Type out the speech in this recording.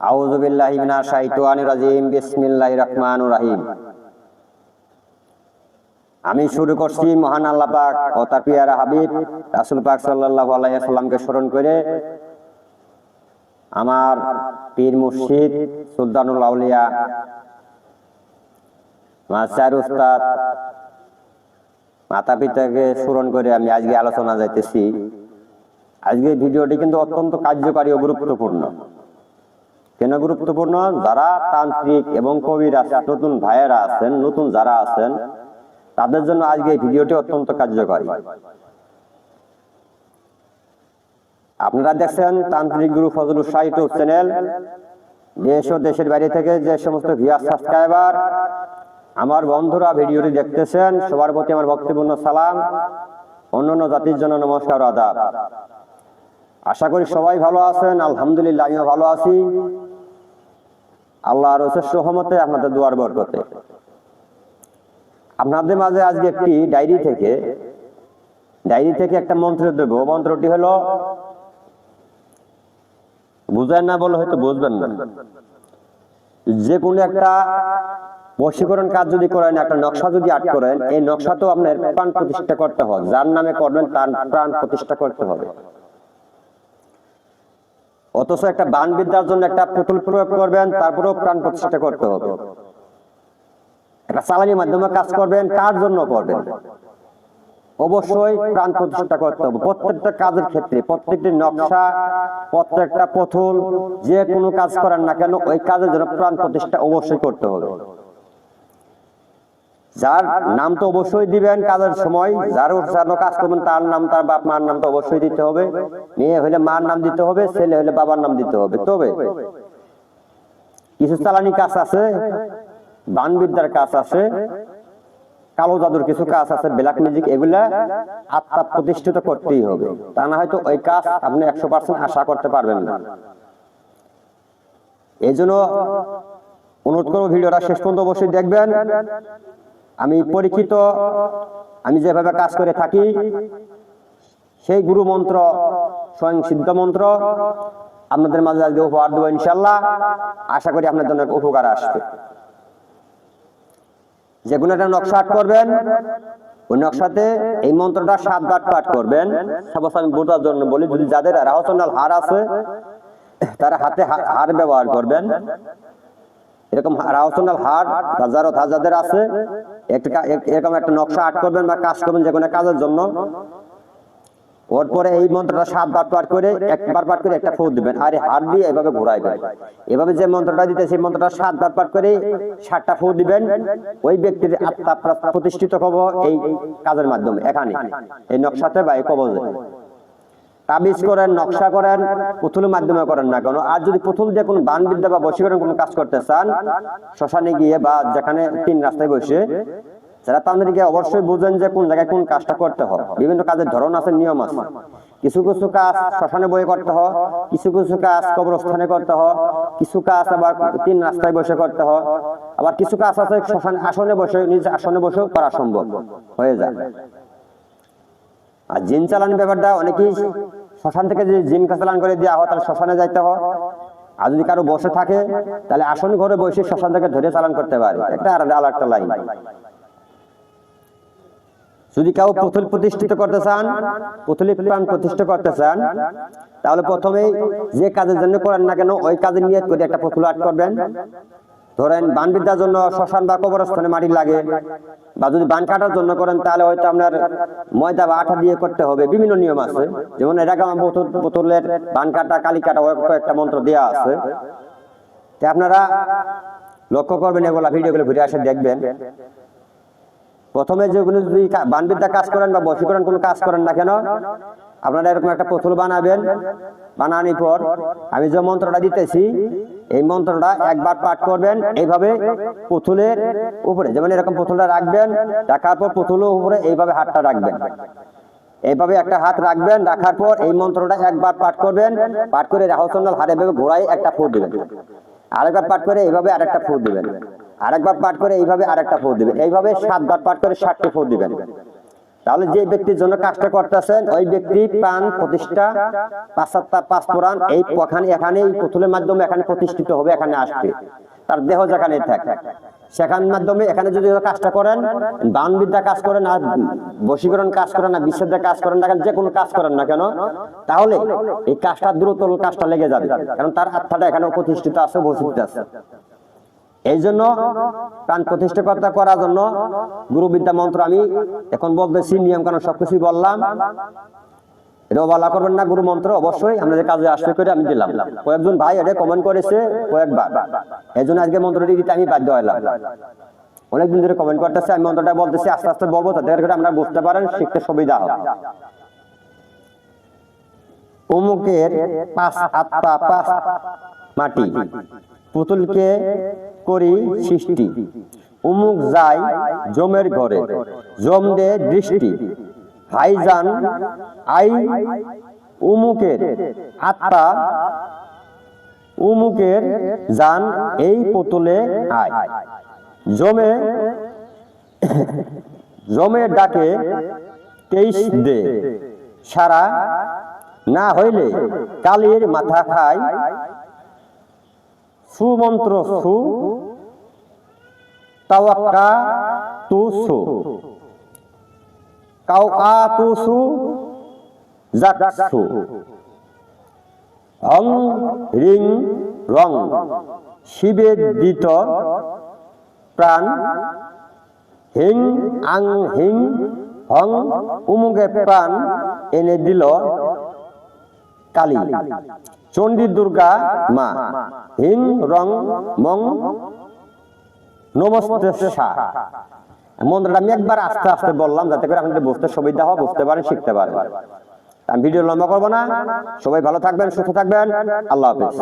আউযু বিল্লাহি মিনাশ শাইতানির রাজিম। বিসমিল্লাহির রহমানির রহিম। আমি শুরু করছি মহান আল্লাহ পাক ও তার পিয়ারা হাবিব রাসূল পাক সাল্লাল্লাহু আলাইহি ওয়াসাল্লামকে স্মরণ করে, আমার পীর মুর্শিদ সুলতানুল আউলিয়া মাসার উস্তাদ মাতা পিতাকে স্মরণ করে আমি আজকে আলোচনা যাইতেছি। আজকে ভিডিওটি কিন্তু অত্যন্ত কার্যকারী ও গুরুত্বপূর্ণ। কেন গুরুত্বপূর্ণ? যারা তান্ত্রিক এবং কবিরা নতুন ভাইয়েরা আছেন, নতুন যারা আছেন, তাদের জন্য আজকে এই ভিডিওটি অত্যন্ত কার্যকারী। আপনারা দেখছেন তান্ত্রিক গুরু ফজলুর শাহ ইউটিউব চ্যানেল। দেশ ও দেশের বাইরে থেকে যে সমস্ত ভিউয়ার সাবস্ক্রাইবার আমার বন্ধুরা ভিডিওটি দেখতেছেন, সবার প্রতি আমার ভক্তিপূর্ণ সালাম, অন্যান্য জাতির জন্য নমস্কার ও আদাব। আশা করি সবাই ভালো আছেন। আলহামদুলিল্লাহ, আমিও ভালো আছি আল্লাহর অশেষ রহমতে, আপনাদের দুয়ার বরকতে। আপনাদের মাঝে আজকে একটি ডায়েরি থেকে একটা মন্ত্র দেব। মন্ত্রটি হলো, বুঝেন না বলে হয়তো বুঝবেন না। যে কোনো একটা বশীকরণ কাজ যদি করেন, একটা নকশা যদি আট করেন, এই নকশা তো আপনার প্রাণ প্রতিষ্ঠা করতে হবে। যার নামে করবেন তার প্রাণ প্রতিষ্ঠা করতে হবে। অথচ একটা বান বিদ্যার জন্য একটা পুতুল প্রয়োগ করবেন, তারপরেও প্রাণ প্রতিষ্ঠা করতে হবে। একটা চালানির মাধ্যমে কাজ করবেন, কার জন্য করবেন, অবশ্যই প্রাণ প্রতিষ্ঠা করতে হবে। প্রত্যেকটা কাজের ক্ষেত্রে, প্রত্যেকটি নকশা, প্রত্যেকটা পুতুল, যে কোনো কাজ করেন না কেন, ওই কাজের জন্য প্রাণ প্রতিষ্ঠা অবশ্যই করতে হবে। যার নাম তো অবশ্যই দিবেন কাজের সময়, যার জন্য কাজ করবেন তার নাম, তার বাপ মার নাম তো অবশ্যই দিতে হবে। মেয়ে হলে মার নাম দিতে হবে, ছেলে হলে বাবার নাম দিতে হবে। তবে কিছু চালানি কাজ আছে, বানবিদ্যার কাজ আছে, কালো জাদুর কিছু কাজ আছে, ব্ল্যাক ম্যাজিক, এগুলা আত্মা প্রতিষ্ঠিত করতেই হবে। তা না হয়তো ওই কাজ আপনি 100% আশা করতে পারবেন না। এই জন্য অনুরোধ করবো, ভিডিওটা শেষ পর্যন্ত অবশ্যই দেখবেন। আমি পরীক্ষিত, আমি যেভাবে কাজ করে থাকি, সেই গুরু মন্ত্র, স্বয়ং সিদ্ধ মন্ত্র আপনাদের মাঝে আজকে উপহার দেবো ইনশাল্লাহ। আশা করি আপনাদের জন্য উপকার আসবে। যে কোনো একটা নকশা আট করবেন, ওই নকশাতে এই মন্ত্রটা 7 বার পাঠ করবেন। সাপোজ আমি বোঝার জন্য বলি, যদি যাদের রাহচন্ডাল হার আছে তারা হাতে হার ব্যবহার করবেন। এরকম রাহচন্ডাল হার বা জারত হার যাদের আছে, এরকম একটা নকশা আট করবেন বা কাজ করবেন যে কোনো কাজের জন্য। ওর পরে এই মন্ত্রটা 7 বার পাঠ করে, একবার পাঠ করে একটা ফু দিবেন, আর হাত দিয়ে এভাবে ঘোরাইবেন। এভাবে যে মন্ত্রটা দিতে, সেই মন্ত্রটা 7 বার পাঠ করে 7টা ফু দিবেন। ওই ব্যক্তির আত্মা প্রতিষ্ঠিত হবে এই কাজের মাধ্যমে, এখানে এই নকশাতে বা এই কবজে। তাবিজ করেন, নকশা করেন, পুতুলের মাধ্যমে করেন না কেন, আর যদি পুতুল দিয়ে কোনো বান বিদ্যা বা বশীকরণ কোনো কাজ করতে চান, শ্মশানে গিয়ে বা যেখানে 3 রাস্তায় বসে, যারা তান্ত্রিক অবশ্যই বুঝেন যে কোন জায়গায় কোন কাজটা করতে হয়। বিভিন্ন কাজের ধরন আছে, নিয়ম আছে। কিছু কিছু কাজ শ্মশানে বয়ে করতে হয়, কিছু কিছু কাজ কবরস্থানে করতে হয়, কিছু কাজ আবার 3 রাস্তায় বসে করতে হয়, আবার কিছু কাজ আছে শ্মশান আসনে বসে, নিজ আসনে বসেও করা সম্ভব হয়ে যায়। আর জিন চালান ব্যাপারটা, অনেকেই শ্মশান থেকে যদি জিন চালান করে দেওয়া হয়, তাহলে শ্মশানে যাইতে হয়। আর যদি কারো বসে থাকে, তাহলে আসন ঘরে বসে শ্মশান থেকে ধরে চালান করতে পারে। একটা আলাদা লাইন। যদি কেউ পুতুল প্রতিষ্ঠিত করতে চান, পুতুলের প্রাণ প্রতিষ্ঠা করতে চান, তাহলে প্রথমেই যে কাজের জন্য করেন না কেন, ওই কাজের নিয়ত করে একটা পুতুল আট করবেন। ধরেন বান বিদ্যার জন্য শ্মশান বা কবরস্থানে মাটি লাগে, বা যদি বান কাটার জন্য করেন তাহলে হয়তো আপনার ময়দা বা আঠা দিয়ে করতে হবে। বিভিন্ন নিয়ম আছে, যেমন এটাকে আমার পুতুলের বান কাটা, কালি কাটা, একটা মন্ত্র দেওয়া আছে। আপনারা লক্ষ্য করবেন, এগুলা ভিডিওগুলো ঘুরে আসে দেখবেন। প্রথমে যেগুলো যদি বানবিদ্যা কাজ করেন বা বশীকরণ কোনো কাজ করেন না কেন, আপনারা এরকম একটা পুতুল বানাবেন। বানানোর পর আমি যে মন্ত্রটা দিতেছি, এই মন্ত্রটা একবার পাঠ করবেন। এইভাবে পুতুলের উপরে, যেমন এরকম পুতুলটা রাখবেন, রাখার পর পুতুলের উপরে এইভাবে হাতটা রাখবেন। এইভাবে একটা হাত রাখবেন, রাখার পর এই মন্ত্রটা একবার পাঠ করবেন। পাঠ করে রাহচন্ডাল হারে এভাবে ঘোরায় একটা ফু দিবেন। আরেকবার পাঠ করে এইভাবে আরেকটা ফু দিবেন। আরেকবার পাঠ করে এইভাবে আরেকটা ফু দিবেন। এইভাবে 7 বার পাঠ করে 7টি ফু দিবেন। তাহলে যে ব্যক্তির জন্য কাজটা করতেছেন ওই ব্যক্তি প্রাণ প্রতিষ্ঠা পাঁচ পুরাণ এই এখানে এই পুতুলের মাধ্যমে এখানে প্রতিষ্ঠিত হবে, এখানে আসবে, তার দেহ যেখানে থাকে সেখানের মাধ্যমে এখানে যদি কাজটা করেন, বান বিদ্যা কাজ করেন আর বশীকরণ কাজ করেন না, বিচ্ছেদের কাজ করেন না, যে কোনো কাজ করেন না কেন, তাহলে এই কাজটা দ্রুত কাজটা লেগে যাবে, কারণ তার আত্মাটা এখানে প্রতিষ্ঠিত আছে, বসিত আছে। এই জন্য প্রাণ প্রতিষ্ঠা করার জন্য গুরু বিদ্যা মন্ত্র আমি এখন বলতেছি, নিয়ম কানুন সবকিছুই বললাম। এটা অবহেলা করবেন না, গুরু মন্ত্র অবশ্যই আমাদের কাজে আসবে করে আমি দিলাম। কয়েকজন ভাই এটা কমেন্ট করেছে কয়েকবার, এই জন্য আজকে মন্ত্রটি দিতে আমি বাধ্য হলাম। অনেকদিন ধরে কমেন্ট করতেছে, আমি মন্ত্রটা বলতেছি, আস্তে আস্তে বলবো, তাদের করে আপনারা বুঝতে পারেন, শিখতে সুবিধা হবে। অমুকের 5 আত্মা 5 মাটি, পুতুলকে করি সৃষ্টি, অমুক যায় জমের ঘরে, জম দে দৃষ্টি, ভাইজান আই উমুকের আত্মা, উমুকের জান এই পুতুলে আয়, জমে ডাকে 23 দে, সারা না হইলে কালির মাথা খায়, সুমন্ত্র সু তাওয়াক্কা তু সু, কাউআ তু সু জাকসু, হং রিং রং শিবের দিত প্রাণ, হিং আং হিং হং উমুকে প্রাণ এনে দিল কালী, চণ্ডী দুর্গা মা, হিং রং মং নমস্তে সা। মন্ত্রটা আমি একবার আস্তে আস্তে বললাম যাতে করে আপনাদের বুঝতে সুবিধা হয়, বুঝতে পারেন, শিখতে পারেন। আমি ভিডিও লম্বা করবো না, সবাই ভালো থাকবেন, সুস্থ থাকবেন, আল্লাহ হাফেজ।